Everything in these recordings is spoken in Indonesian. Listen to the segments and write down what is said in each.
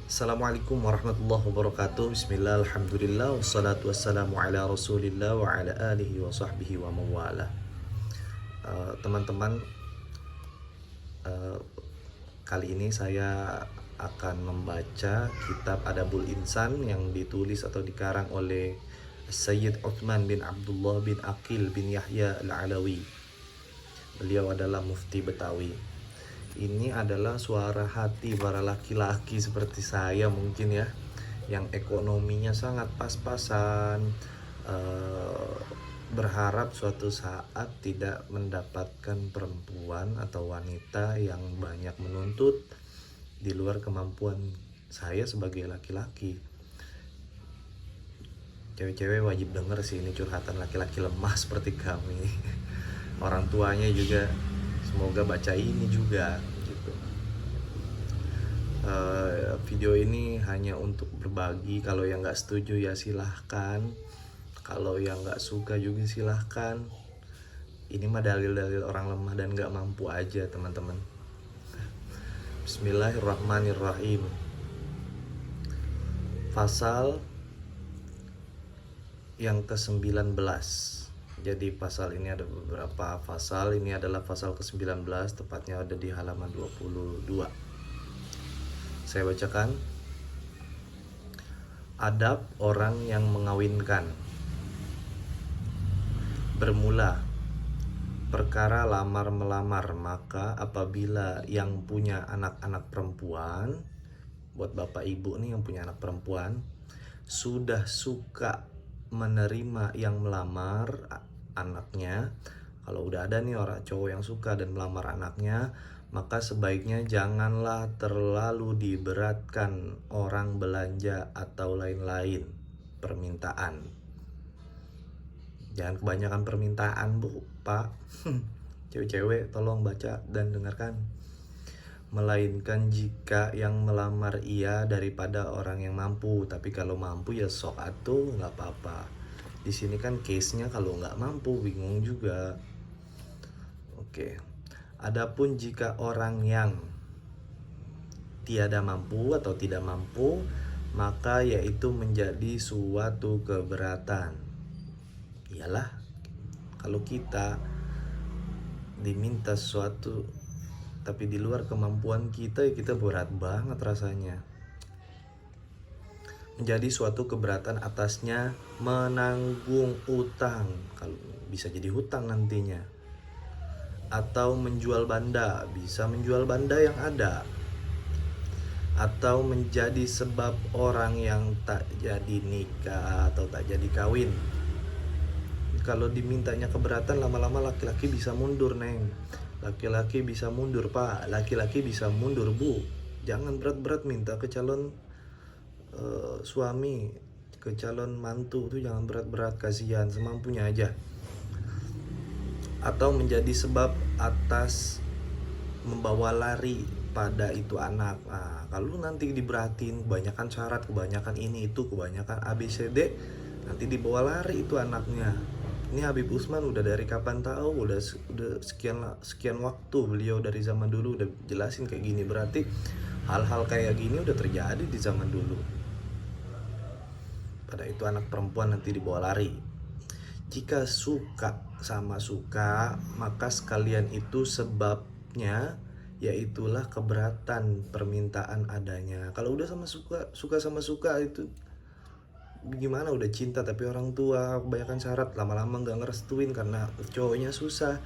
Assalamualaikum warahmatullahi wabarakatuh. Bismillah, alhamdulillah, wassalatu wassalamu ala rasulillah wa ala alihi wa sahbihi wa mawala. Teman-teman, uh, kali ini saya akan membaca kitab Adabul Insan yang ditulis atau dikarang oleh Sayyid Uthman bin Abdullah bin Aqil bin Yahya Al-Alawi. Beliau adalah mufti Betawi. Ini adalah suara hati para laki-laki seperti saya mungkin ya, yang ekonominya sangat pas-pasan, berharap suatu saat tidak mendapatkan perempuan atau wanita yang banyak menuntut di luar kemampuan saya sebagai laki-laki. Cewek-cewek wajib denger sih, ini curhatan laki-laki lemah seperti kami. Orang tuanya juga semoga baca ini juga gitu. Video ini hanya untuk berbagi. Kalau yang nggak setuju ya silahkan, kalau yang nggak suka juga silahkan. Ini mah dalil-dalil orang lemah dan nggak mampu aja teman-teman. Bismillahirrahmanirrahim. Pasal yang ke-19. Jadi pasal ini ada beberapa pasal. Ini adalah pasal ke-19, tepatnya ada di halaman 22. Saya bacakan. Adab orang yang mengawinkan. Bermula perkara lamar-melamar, maka apabila yang punya anak-anak perempuan, buat bapak ibu nih yang punya anak perempuan, sudah suka menerima yang melamar anaknya, kalau udah ada nih orang cowok yang suka dan melamar anaknya, maka sebaiknya janganlah terlalu diberatkan orang belanja atau lain-lain permintaan. Jangan kebanyakan permintaan, Bu, Pak. Cewek-cewek tolong baca dan dengarkan. Melainkan jika yang melamar ia daripada orang yang mampu. Tapi kalau mampu ya sok atuh, nggak apa-apa. Di sini kan case-nya kalau nggak mampu, bingung juga. Oke. Adapun jika orang yang tiada mampu atau tidak mampu, maka yaitu menjadi suatu keberatan. Iyalah, kalau kita diminta sesuatu tapi di luar kemampuan kita, ya kita berat banget rasanya. Menjadi suatu keberatan atasnya menanggung utang, kalau bisa jadi hutang nantinya. Atau menjual banda, bisa menjual banda yang ada. Atau menjadi sebab orang yang tak jadi nikah atau tak jadi kawin. Kalau dimintanya keberatan, lama-lama laki-laki bisa mundur, Neng. Laki-laki bisa mundur, Pak. Laki-laki bisa mundur, Bu. Jangan berat-berat minta ke calon suami, ke calon mantu tuh jangan berat-berat, kasihan, semampunya aja. Atau menjadi sebab atas membawa lari pada itu anak. Nah, kalau nanti diberatin kebanyakan syarat, kebanyakan ini itu, kebanyakan ABCD, nanti dibawa lari itu anaknya. Ini Habib Utsman udah dari kapan tahu, udah sekian waktu beliau dari zaman dulu udah jelasin kayak gini. Berarti hal-hal kayak gini udah terjadi di zaman dulu. Pada itu anak perempuan nanti dibawa lari. Jika suka sama suka, maka sekalian itu sebabnya yaitulah keberatan permintaan adanya. Kalau udah sama suka sama suka itu gimana, udah cinta tapi orang tua kebanyakan syarat, lama-lama nggak ngerestuin karena cowoknya susah,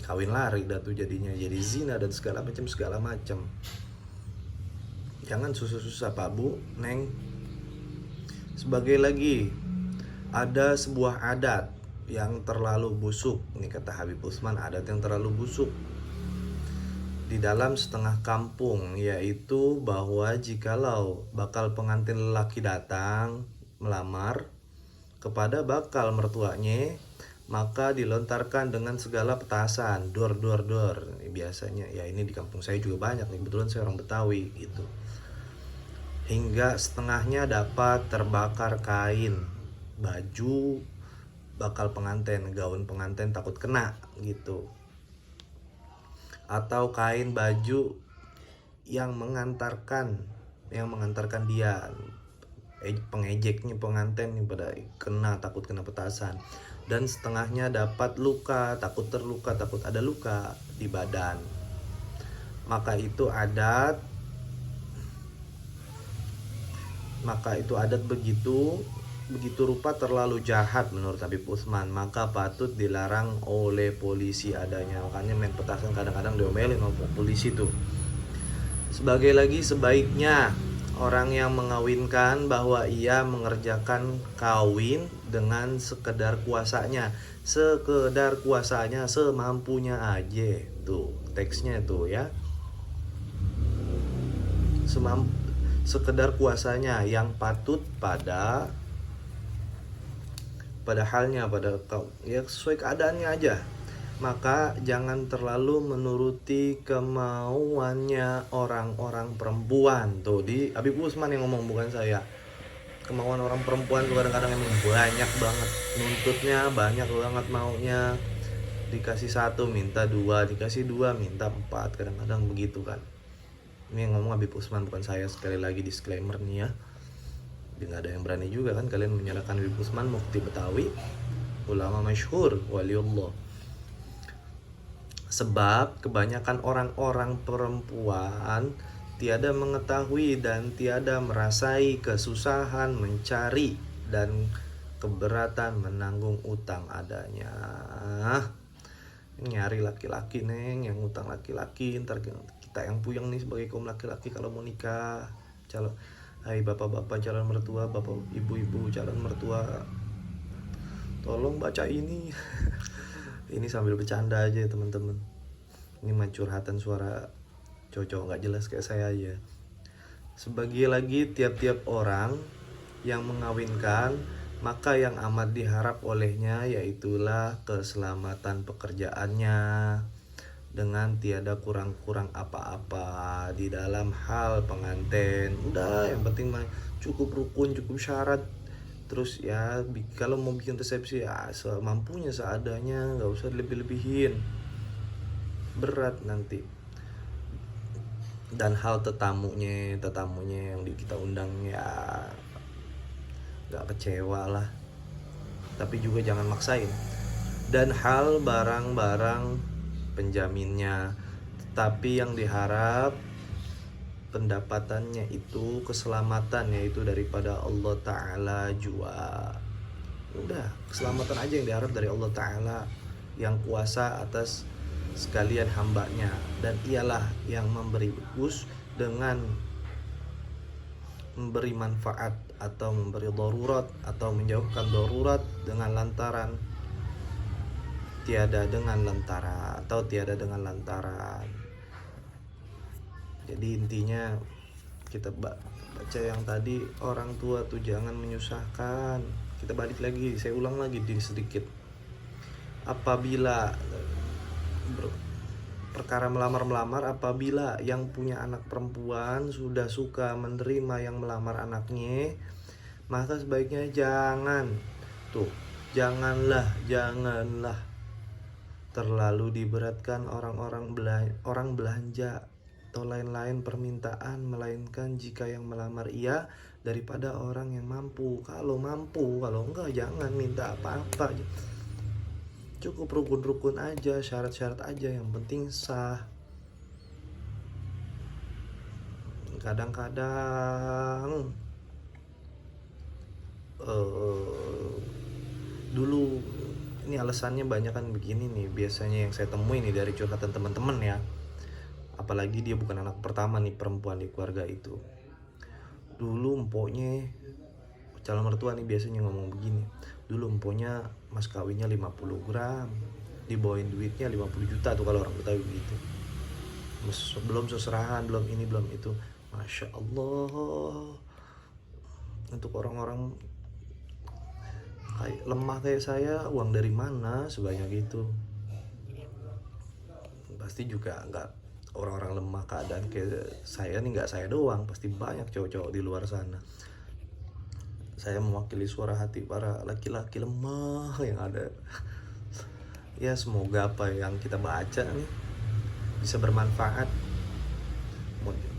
kawin lari dah tuh jadinya, jadi zina dan segala macam. Jangan susah-susah, Pak, Bu, Neng. Sebagai lagi, ada sebuah adat yang terlalu busuk. Ini kata Habib Utsman, adat yang terlalu busuk di dalam setengah kampung, yaitu bahwa jikalau bakal pengantin lelaki datang melamar kepada bakal mertuanya, maka dilontarkan dengan segala petasan, dor. Ini biasanya ya, ini di kampung saya juga banyak nih, kebetulan saya orang Betawi gitu. Hingga setengahnya dapat terbakar kain, baju bakal pengantin, gaun pengantin takut kena gitu. Atau kain baju yang mengantarkan yang mengantarkan dia, pengejeknya, pengantin pada kena, takut kena petasan, dan setengahnya dapat luka, takut terluka, takut ada luka di badan. Maka itu adat begitu rupa terlalu jahat menurut Habib Utsman, maka patut dilarang oleh polisi adanya. Makanya main petasan kadang-kadang diomelin sama polisi tuh. Sebaiknya orang yang mengawinkan bahwa ia mengerjakan kawin dengan sekedar kuasanya, semampunya aja. Tuh teksnya tuh ya, sekedar kuasanya, yang patut pada halnya, ya sesuai keadaannya aja. Maka jangan terlalu menuruti kemauannya orang-orang perempuan. Tuh, di Habib Utsman yang ngomong, bukan saya. Kemauan orang perempuan tuh kadang-kadang emang banyak banget nuntutnya, banyak banget maunya. Dikasih satu minta dua, dikasih dua minta empat, kadang-kadang begitu kan. Ini yang ngomong Habib Utsman, bukan saya. Sekali lagi disclaimer nih ya. Nggak ada yang berani juga kan kalian menyalahkan Habib Utsman, mufti Betawi, ulama masyhur, waliullah. Sebab kebanyakan orang-orang perempuan tiada mengetahui dan tiada merasai kesusahan mencari dan keberatan menanggung utang adanya. Nyari laki-laki neng, yang utang laki-laki, ntar kita yang puyeng nih sebagai kaum laki-laki kalau mau nikah. Hai bapak-bapak calon mertua, bapak ibu-ibu calon mertua, tolong baca ini. Ini sambil bercanda aja teman-teman. Ini mah curhatan suara cowok nggak jelas kayak saya aja. Sebagai lagi tiap-tiap orang yang mengawinkan, maka yang amat diharap olehnya yaitulah keselamatan pekerjaannya, dengan tiada kurang-kurang apa-apa di dalam hal pengantin. Udah, yang penting mah cukup rukun, cukup syarat. Terus ya kalau mau bikin resepsi ya semampunya, seadanya, nggak usah lebih-lebihin, berat nanti. Dan hal tetamunya yang kita undang ya nggak kecewa lah, tapi juga jangan maksain. Dan hal barang-barang penjaminnya, tapi yang diharap pendapatannya itu keselamatan, yaitu daripada Allah Ta'ala jua. Udah, keselamatan aja yang diharap dari Allah Ta'ala yang kuasa atas sekalian hambanya, dan ialah yang memberi us dengan memberi manfaat atau memberi darurat atau menjauhkan darurat dengan lantaran tiada dengan lantaran. Jadi intinya kita baca yang tadi, orang tua tuh jangan menyusahkan. Kita balik lagi, saya ulang lagi sedikit. Apabila perkara melamar, apabila yang punya anak perempuan sudah suka menerima yang melamar anaknya, maka sebaiknya janganlah terlalu diberatkan orang belanja atau lain-lain permintaan, melainkan jika yang melamar ia daripada orang yang mampu. Kalau mampu, kalau enggak jangan minta apa-apa. Cukup rukun-rukun aja, syarat-syarat aja, yang penting sah. Kadang-kadang dulu ini alasannya banyak kan begini nih, biasanya yang saya temui nih dari curhatan teman-teman ya. Apalagi dia bukan anak pertama nih, perempuan di keluarga itu. Dulu empoknya, calon mertua nih biasanya ngomong begini, dulu empoknya mas kawinnya 50 gram, dibawain duitnya 50 juta tuh kalau orang Betawi begitu. Belum seserahan, belum ini, belum itu. Masya Allah. Untuk orang-orang lemah kayak saya, uang dari mana sebanyak itu? Pasti juga nggak, orang-orang lemah keadaan kayak saya nih, nggak saya doang, pasti banyak cowok-cowok di luar sana. Saya mewakili suara hati para laki-laki lemah yang ada. Ya semoga apa yang kita baca nih bisa bermanfaat.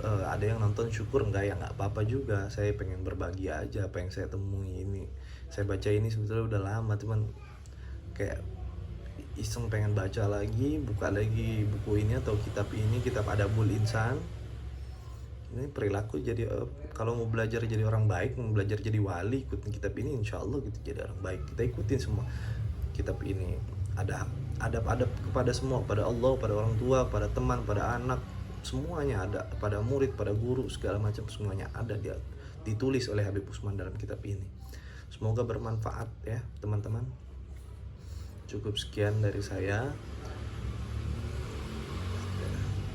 ada yang nonton syukur, enggak ya nggak apa-apa juga. Saya pengen berbagi aja apa yang saya temui ini. Saya baca ini sebetulnya udah lama, cuman kayak iseng pengen baca lagi, buka lagi buku ini atau kitab ini, kitab Adabul Insan. Ini perilaku jadi kalau mau belajar jadi orang baik, mau belajar jadi wali, ikutin kitab ini, insya Allah gitu jadi orang baik. Kita ikutin semua kitab ini. Ada adab-adab kepada semua, pada Allah, pada orang tua, pada teman, pada anak, semuanya ada, pada murid, pada guru, segala macam semuanya ada, dia ditulis oleh Habib Utsman dalam kitab ini. Semoga bermanfaat ya teman-teman. Cukup sekian dari saya.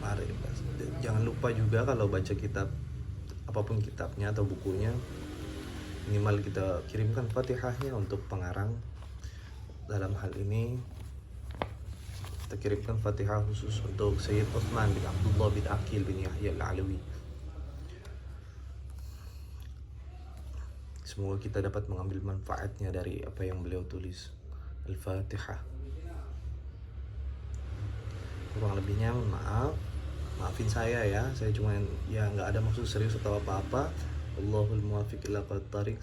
Mari, jangan lupa juga kalau baca kitab, apapun kitabnya atau bukunya, minimal kita kirimkan Fatihahnya untuk pengarang. Dalam hal ini kita kirimkan Fatihah khusus untuk Sayyid Utsman bin Abdullah bin Aqil bin Yahya Al-Alawi. Semoga kita dapat mengambil manfaatnya dari apa yang beliau tulis. Al-Fatihah. Kurang lebihnya maafin saya ya, saya cuma ya nggak ada maksud serius atau apa-apa. Allahul muwaffiq ila aqwamit thariq.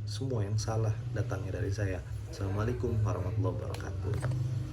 Semua yang salah datangnya dari saya. Assalamualaikum warahmatullahi wabarakatuh.